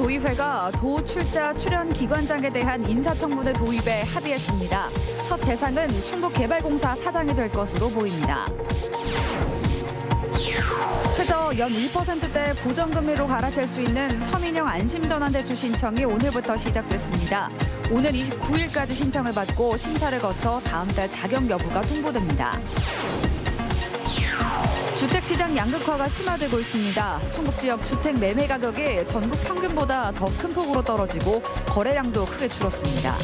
도의회가 도출자 출연 기관장에 대한 인사청문회 도입에 합의했습니다. 첫 대상은 충북개발공사 사장이 될 것으로 보입니다. 최저 연 1%대 고정금리로 갈아탈 수 있는 서민형 안심전환대출 신청이 오늘부터 시작됐습니다. 오늘 29일까지 신청을 받고 심사를 거쳐 다음 달 자격 여부가 통보됩니다. 주택시장 양극화가 심화되고 있습니다. 충북 지역 주택 매매 가격이 전국 평균보다 더 큰 폭으로 떨어지고 거래량도 크게 줄었습니다.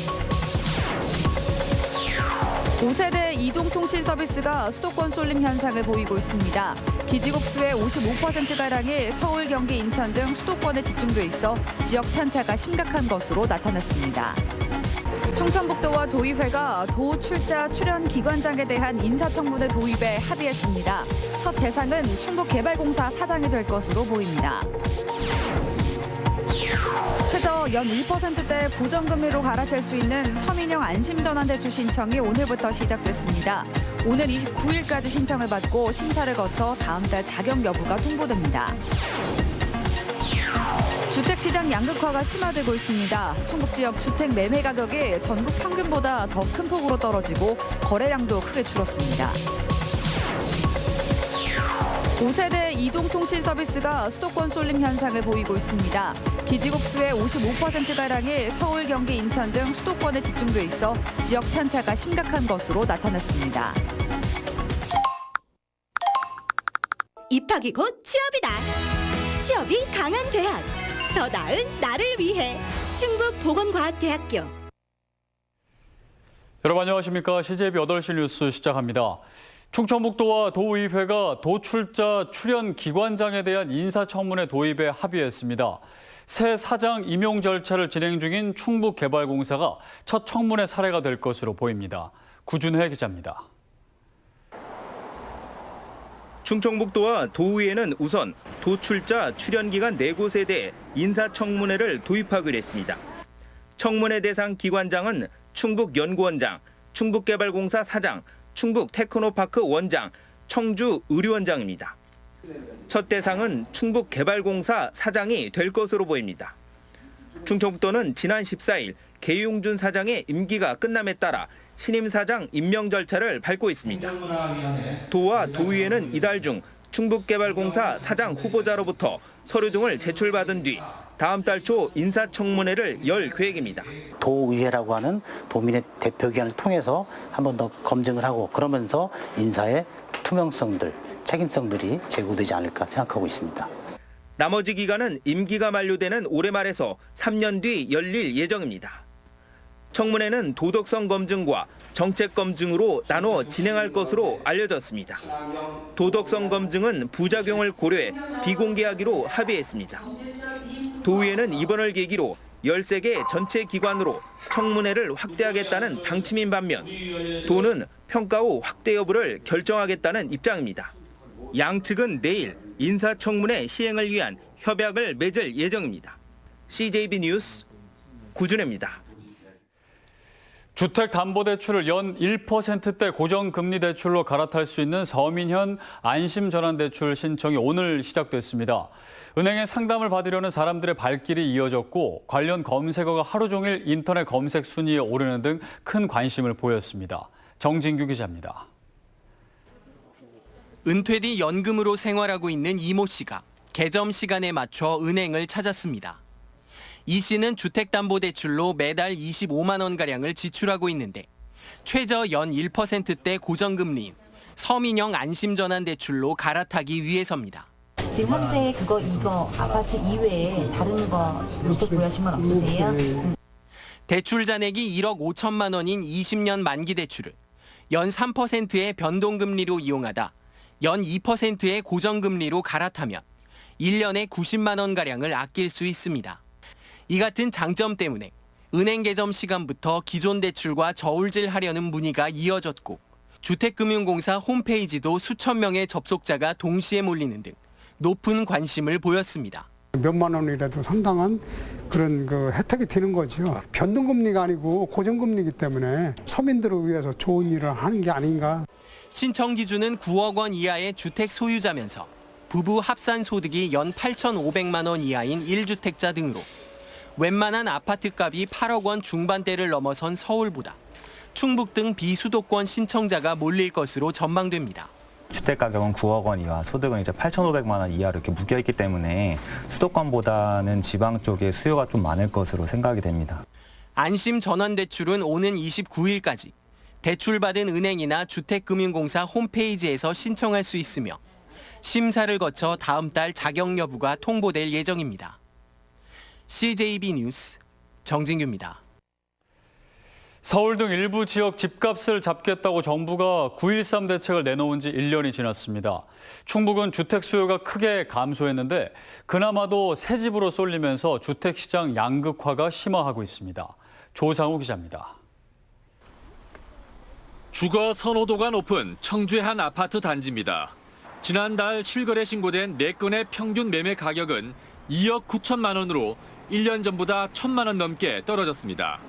5세대 이동통신 서비스가 수도권 쏠림 현상을 보이고 있습니다. 기지국수의 55%가량이 서울, 경기, 인천 등 수도권에 집중돼 있어 지역 편차가 심각한 것으로 나타났습니다. 충청북도와 도의회가 도출자 출연 기관장에 대한 인사청문회 도입에 합의했습니다. 첫 대상은 충북개발공사 사장이 될 것으로 보입니다. 최저 연 1%대 고정금리로 갈아탈 수 있는 서민형 안심전환대출 신청이 오늘부터 시작됐습니다. 오늘 29일까지 신청을 받고 심사를 거쳐 다음 달 자격 여부가 통보됩니다. 주택시장 양극화가 심화되고 있습니다. 충북 지역 주택 매매 가격이 전국 평균보다 더 큰 폭으로 떨어지고 거래량도 크게 줄었습니다. 5세대 이동통신 서비스가 수도권 쏠림 현상을 보이고 있습니다. 기지국수의 55%가량이 서울, 경기, 인천 등 수도권에 집중돼 있어 지역 편차가 심각한 것으로 나타났습니다. 입학이 곧 취업이다. 취업이 강한 대학. 더 나은 나를 위해 충북보건과학대학교. 여러분 안녕하십니까. CJB 8시 뉴스 시작합니다. 충청북도와 도의회가 도출자 출연 기관장에 대한 인사청문회 도입에 합의했습니다. 새 사장 임용 절차를 진행 중인 충북개발공사가 첫 청문회 사례가 될 것으로 보입니다. 구준혜 기자입니다. 충청북도와 도의회는 우선 도출자 출연기관 4곳에 대해 인사청문회를 도입하기로 했습니다. 청문회 대상 기관장은 충북연구원장, 충북개발공사 사장, 충북테크노파크 원장, 청주의료원장입니다. 첫 대상은 충북개발공사 사장이 될 것으로 보입니다. 충청북도는 지난 14일 계용준 사장의 임기가 끝남에 따라 신임 사장 임명 절차를 밟고 있습니다. 도와 도의회는 이달 중 충북개발공사 사장 후보자로부터 서류 등을 제출받은 뒤 다음 달 초 인사청문회를 열 계획입니다. 도의회라고 하는 도민의 대표기관을 통해서 한 번 더 검증을 하고 그러면서 인사의 투명성들, 책임성들이 제고되지 않을까 생각하고 있습니다. 나머지 기간은 임기가 만료되는 올해 말에서 3년 뒤 열릴 예정입니다. 청문회는 도덕성 검증과 정책 검증으로 나눠 진행할 것으로 알려졌습니다. 도덕성 검증은 부작용을 고려해 비공개하기로 합의했습니다. 도의회는 이번을 계기로 13개 전체 기관으로 청문회를 확대하겠다는 방침인 반면 도는 평가 후 확대 여부를 결정하겠다는 입장입니다. 양측은 내일 인사청문회 시행을 위한 협약을 맺을 예정입니다. CJB 뉴스 구준혜입니다. 주택담보대출을 연 1%대 고정금리 대출로 갈아탈 수 있는 서민형 안심전환대출 신청이 오늘 시작됐습니다. 은행에 상담을 받으려는 사람들의 발길이 이어졌고 관련 검색어가 하루 종일 인터넷 검색 순위에 오르는 등 큰 관심을 보였습니다. 정진규 기자입니다. 은퇴 뒤 연금으로 생활하고 있는 이모 씨가 개점 시간에 맞춰 은행을 찾았습니다. 이 씨는 주택담보대출로 매달 25만 원가량을 지출하고 있는데 최저 연 1%대 고정금리인 서민형 안심전환대출로 갈아타기 위해서입니다. 지금 현재 이거 아파트 이외에 다른 거 눈독보유하신 건 없으세요? 대출 잔액이 1억 5천만 원인 20년 만기 대출을 연 3%의 변동금리로 이용하다 연 2%의 고정금리로 갈아타면 1년에 90만 원가량을 아낄 수 있습니다. 이 같은 장점 때문에 은행 개점 시간부터 기존 대출과 저울질하려는 문의가 이어졌고 주택금융공사 홈페이지도 수천 명의 접속자가 동시에 몰리는 등 높은 관심을 보였습니다. 몇만 원이라도 상당한 그런 혜택이 되는 거죠. 변동금리가 아니고 고정금리이기 때문에 서민들을 위해서 좋은 일을 하는 게 아닌가. 신청 기준은 9억 원 이하의 주택 소유자면서 부부 합산 소득이 연 8,500만 원 이하인 1주택자 등으로 웬만한 아파트값이 8억 원 중반대를 넘어선 서울보다 충북 등 비수도권 신청자가 몰릴 것으로 전망됩니다. 주택 가격은 9억 원 이하, 소득은 이제 8,500만 원 이하로 이렇게 묶여 있기 때문에 수도권보다는 지방 쪽에 수요가 좀 많을 것으로 생각이 됩니다. 안심 전환대출은 오는 29일까지 대출받은 은행이나 주택금융공사 홈페이지에서 신청할 수 있으며 심사를 거쳐 다음 달 자격 여부가 통보될 예정입니다. CJB 뉴스 정진규입니다. 서울 등 일부 지역 집값을 잡겠다고 정부가 9.13 대책을 내놓은 지 1년이 지났습니다. 충북은 주택 수요가 크게 감소했는데 그나마도 새 집으로 쏠리면서 주택시장 양극화가 심화하고 있습니다. 조상우 기자입니다. 주거 선호도가 높은 청주의 한 아파트 단지입니다. 지난달 실거래 신고된 4건의 평균 매매 가격은 2억 9천만 원으로 1년 전보다 1,000만 원 넘게 떨어졌습니다.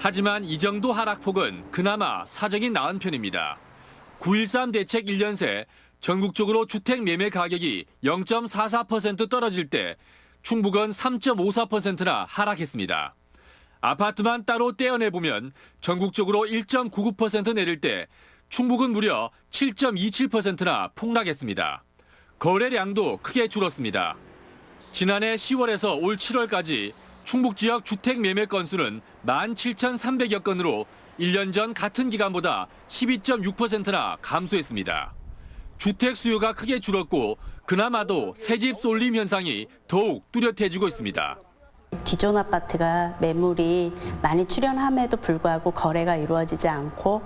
하지만 이 정도 하락폭은 그나마 사정이 나은 편입니다. 9.13 대책 1년 새 전국적으로 주택 매매 가격이 0.44% 떨어질 때 충북은 3.54%나 하락했습니다. 아파트만 따로 떼어내보면 전국적으로 1.99% 내릴 때 충북은 무려 7.27%나 폭락했습니다. 거래량도 크게 줄었습니다. 지난해 10월에서 올 7월까지 충북 지역 주택 매매 건수는 17,300여 건으로 1년 전 같은 기간보다 12.6%나 감소했습니다. 주택 수요가 크게 줄었고 그나마도 새집 쏠림 현상이 더욱 뚜렷해지고 있습니다. 기존 아파트가 매물이 많이 출현함에도 불구하고 거래가 이루어지지 않고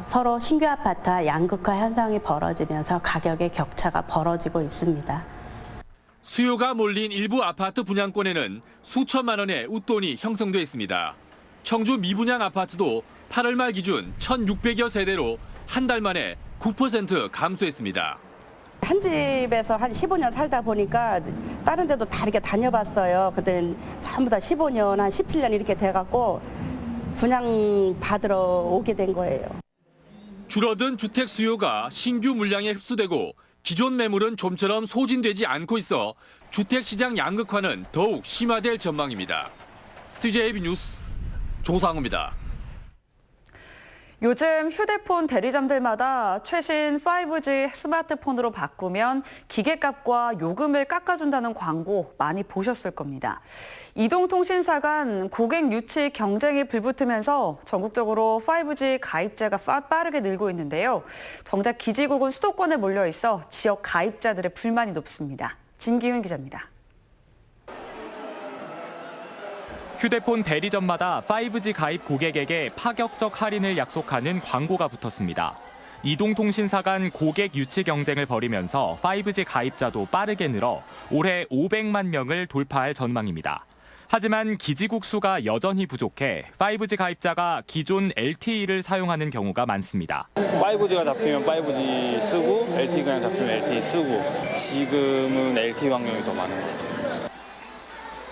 서로 신규 아파트와 양극화 현상이 벌어지면서 가격의 격차가 벌어지고 있습니다. 수요가 몰린 일부 아파트 분양권에는 수천만 원의 웃돈이 형성돼 있습니다. 청주 미분양 아파트도 8월 말 기준 1,600여 세대로 한 달 만에 9% 감소했습니다. 한 집에서 한 15년 살다 보니까 다른 데도 다 이렇게 다녀봤어요. 그때 전부 다 15년, 한 17년 이렇게 돼갖고 분양 받으러 오게 된 거예요. 줄어든 주택 수요가 신규 물량에 흡수되고 기존 매물은 좀처럼 소진되지 않고 있어 주택시장 양극화는 더욱 심화될 전망입니다. CJB 뉴스 조상우입니다. 요즘 휴대폰 대리점들마다 최신 5G 스마트폰으로 바꾸면 기계값과 요금을 깎아준다는 광고 많이 보셨을 겁니다. 이동통신사 간 고객 유치 경쟁이 불붙으면서 전국적으로 5G 가입자가 빠르게 늘고 있는데요. 정작 기지국은 수도권에 몰려 있어 지역 가입자들의 불만이 높습니다. 진기훈 기자입니다. 휴대폰 대리점마다 5G 가입 고객에게 파격적 할인을 약속하는 광고가 붙었습니다. 이동통신사 간 고객 유치 경쟁을 벌이면서 5G 가입자도 빠르게 늘어 올해 500만 명을 돌파할 전망입니다. 하지만 기지국 수가 여전히 부족해 5G 가입자가 기존 LTE를 사용하는 경우가 많습니다. 5G가 잡히면 5G 쓰고 LTE가 잡히면 LTE 쓰고 지금은 LTE 환경이 더 많은 것 같아요.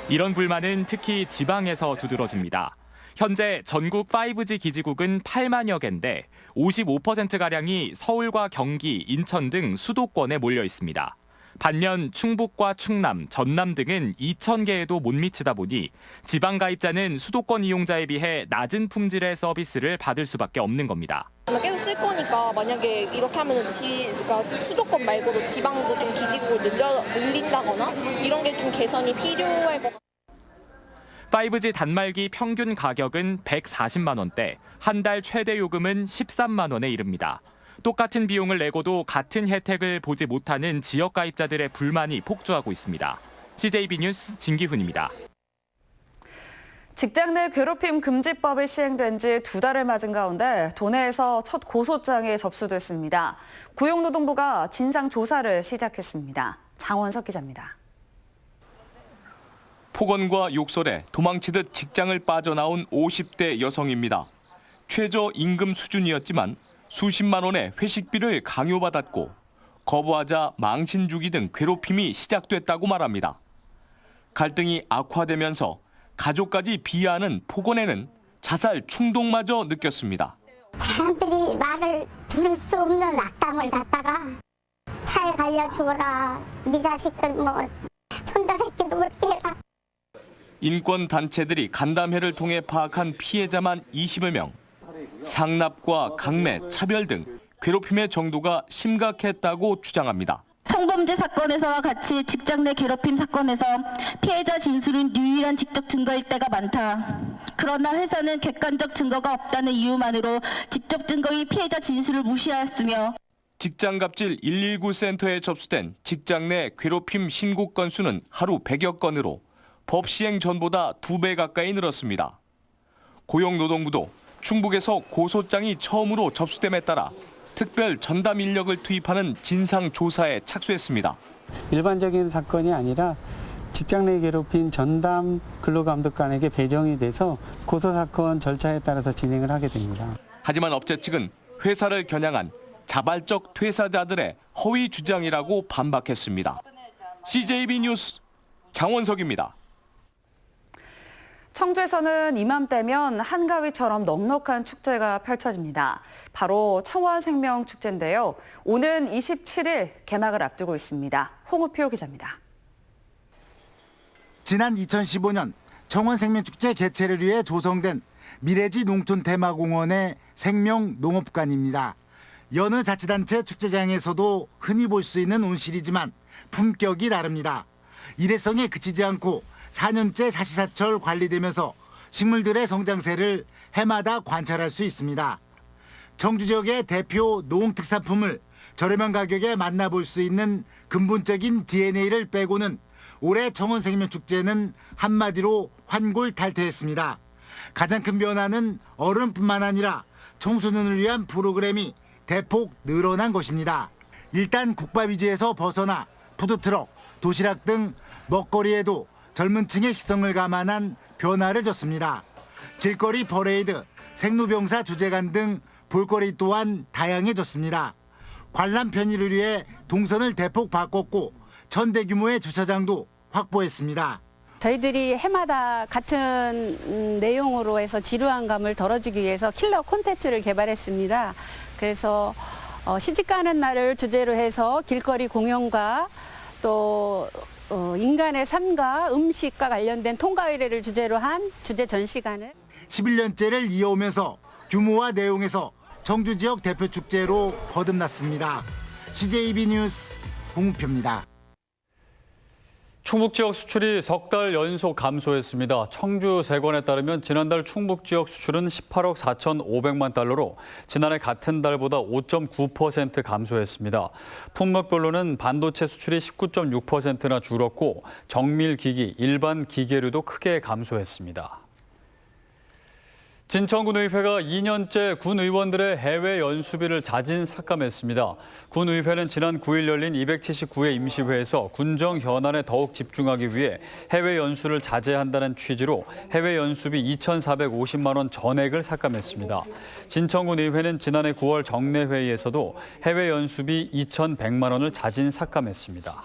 이런 불만은 특히 지방에서 두드러집니다. 현재 전국 5G 기지국은 8만여 개인데 55%가량이 서울과 경기, 인천 등 수도권에 몰려 있습니다. 반면 충북과 충남, 전남 등은 2,000개에도 못 미치다 보니 지방 가입자는 수도권 이용자에 비해 낮은 품질의 서비스를 받을 수밖에 없는 겁니다. 계속 쓸 거니까 만약에 이렇게 하면은 그러니까 수도권 말고도 지방도 좀 기지국을 늘린다거나 이런 게 좀 개선이 필요할 것 같아요. 5G 단말기 평균 가격은 140만 원대, 한 달 최대 요금은 13만 원에 이릅니다. 똑같은 비용을 내고도 같은 혜택을 보지 못하는 지역 가입자들의 불만이 폭주하고 있습니다. CJB 뉴스 진기훈입니다. 직장 내 괴롭힘 금지법이 시행된 지 2달을 맞은 가운데 도내에서 첫 고소장이 접수됐습니다. 고용노동부가 진상조사를 시작했습니다. 장원석 기자입니다. 폭언과 욕설에 도망치듯 직장을 빠져나온 50대 여성입니다. 최저 임금 수준이었지만 수십만 원의 회식비를 강요받았고 거부하자 망신 주기 등 괴롭힘이 시작됐다고 말합니다. 갈등이 악화되면서 가족까지 비하하는 폭언에는 자살 충동마저 느꼈습니다. 사람들이 말을 들을 수 없는 악담을 갖다가 차에 갈려 죽어라, 네 자식들 뭐 손자 새끼도 그렇게 해라. 인권단체들이 간담회를 통해 파악한 피해자만 20여 명. 상납과 강매, 차별 등 괴롭힘의 정도가 심각했다고 주장합니다. 성범죄 사건에서와 같이 직장 내 괴롭힘 사건에서 피해자 진술은 유일한 직접 증거일 때가 많다. 그러나 회사는 객관적 증거가 없다는 이유만으로 직접 증거인 피해자 진술을 무시하였으며 직장갑질 119 센터에 접수된 직장 내 괴롭힘 신고 건수는 하루 100여 건으로 법 시행 전보다 2배 가까이 늘었습니다. 고용노동부도 충북에서 고소장이 처음으로 접수됨에 따라 특별 전담 인력을 투입하는 진상 조사에 착수했습니다. 일반적인 사건이 아니라 직장 내 괴롭힌 전담 근로감독관에게 배정이 돼서 고소사건 절차에 따라서 진행을 하게 됩니다. 하지만 업체 측은 회사를 겨냥한 자발적 퇴사자들의 허위 주장이라고 반박했습니다. CJB 뉴스 장원석입니다. 청주에서는 이맘때면 한가위처럼 넉넉한 축제가 펼쳐집니다. 바로 청원생명축제인데요. 오는 27일 개막을 앞두고 있습니다. 홍우표 기자입니다. 지난 2015년 청원생명축제 개최를 위해 조성된 미래지 농촌 테마공원의 생명농업관입니다. 여느 자치단체 축제장에서도 흔히 볼 수 있는 온실이지만 품격이 다릅니다. 일회성에 그치지 않고 4년째 사시사철 관리되면서 식물들의 성장세를 해마다 관찰할 수 있습니다. 청주 지역의 대표 농특산품을 저렴한 가격에 만나볼 수 있는 근본적인 DNA를 빼고는 올해 청원생명축제는 한마디로 환골탈태했습니다. 가장 큰 변화는 어른뿐만 아니라 청소년을 위한 프로그램이 대폭 늘어난 것입니다. 일단 국밥 위주에서 벗어나 푸드트럭, 도시락 등 먹거리에도 젊은 층의 식성을 감안한 변화를 줬습니다. 길거리 퍼레이드, 생로병사 주제간 등 볼거리 또한 다양해졌습니다. 관람 편의를 위해 동선을 대폭 바꿨고 1000대 규모의 주차장도 확보했습니다. 저희들이 해마다 같은 내용으로 해서 지루한 감을 덜어주기 위해서 킬러 콘텐츠를 개발했습니다. 그래서 시집가는 날을 주제로 해서 길거리 공연과 또 인간의 삶과 음식과 관련된 통과 의례를 주제로 한 주제 전시관을 11년째를 이어오면서 규모와 내용에서 청주 지역 대표 축제로 거듭났습니다. CJB 뉴스 홍우표입니다. 충북 지역 수출이 석 달 연속 감소했습니다. 청주세관에 따르면 지난달 충북 지역 수출은 18억 4,500만 달러로 지난해 같은 달보다 5.9% 감소했습니다. 품목별로는 반도체 수출이 19.6%나 줄었고 정밀기기, 일반 기계류도 크게 감소했습니다. 진천군의회가 2년째 군의원들의 해외 연수비를 자진 삭감했습니다. 군의회는 지난 9일 열린 279회 임시회에서 군정 현안에 더욱 집중하기 위해 해외 연수를 자제한다는 취지로 해외 연수비 2,450만 원 전액을 삭감했습니다. 진천군의회는 지난해 9월 정례회의에서도 해외 연수비 2,100만 원을 자진 삭감했습니다.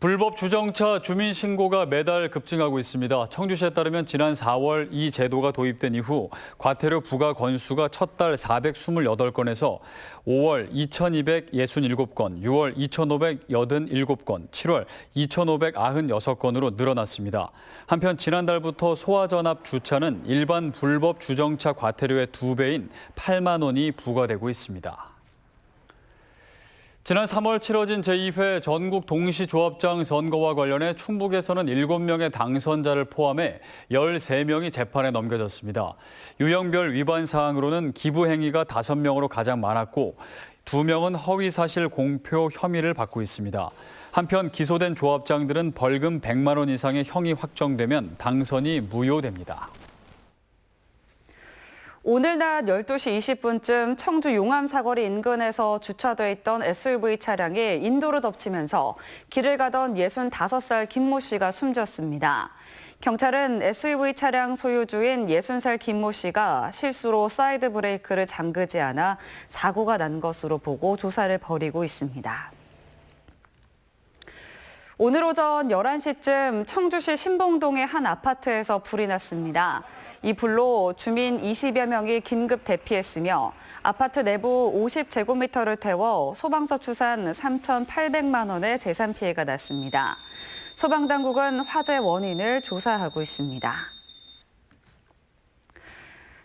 불법 주정차 주민 신고가 매달 급증하고 있습니다. 청주시에 따르면 지난 4월 이 제도가 도입된 이후 과태료 부과 건수가 첫 달 428건에서 5월 2,267건, 6월 2,587건, 7월 2,596건으로 늘어났습니다. 한편 지난달부터 소화전압 주차는 일반 불법 주정차 과태료의 2배인 8만 원이 부과되고 있습니다. 지난 3월 치러진 제2회 전국 동시조합장 선거와 관련해 충북에서는 7명의 당선자를 포함해 13명이 재판에 넘겨졌습니다. 유형별 위반 사항으로는 기부 행위가 5명으로 가장 많았고 2명은 허위사실 공표 혐의를 받고 있습니다. 한편 기소된 조합장들은 벌금 100만 원 이상의 형이 확정되면 당선이 무효됩니다. 오늘 낮 12시 20분쯤 청주 용암 사거리 인근에서 주차돼 있던 SUV 차량이 인도로 덮치면서 길을 가던 65살 김모 씨가 숨졌습니다. 경찰은 SUV 차량 소유주인 60살 김모 씨가 실수로 사이드 브레이크를 잠그지 않아 사고가 난 것으로 보고 조사를 벌이고 있습니다. 오늘 오전 11시쯤 청주시 신봉동의 한 아파트에서 불이 났습니다. 이 불로 주민 20여 명이 긴급 대피했으며 아파트 내부 50제곱미터를 태워 소방서 추산 3,800만 원의 재산 피해가 났습니다. 소방당국은 화재 원인을 조사하고 있습니다.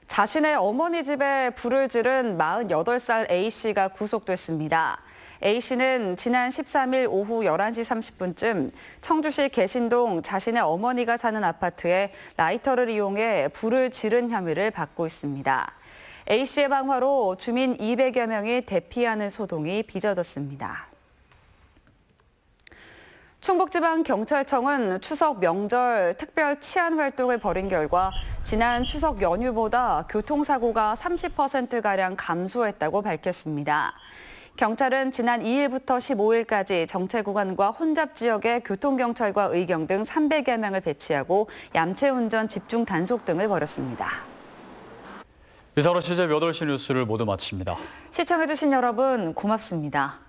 자신의 어머니 집에 불을 지른 48살 A씨가 구속됐습니다. A씨는 지난 13일 오후 11시 30분쯤 청주시 개신동 자신의 어머니가 사는 아파트에 라이터를 이용해 불을 지른 혐의를 받고 있습니다. A씨의 방화로 주민 200여 명이 대피하는 소동이 빚어졌습니다. 충북지방경찰청은 추석 명절 특별 치안 활동을 벌인 결과 지난 추석 연휴보다 교통사고가 30%가량 감소했다고 밝혔습니다. 경찰은 지난 2일부터 15일까지 정체구간과 혼잡 지역에 교통경찰과 의경 등 300여 명을 배치하고 얌체운전 집중 단속 등을 벌였습니다. 이상으로 시제 8시 뉴스를 모두 마칩니다. 시청해주신 여러분 고맙습니다.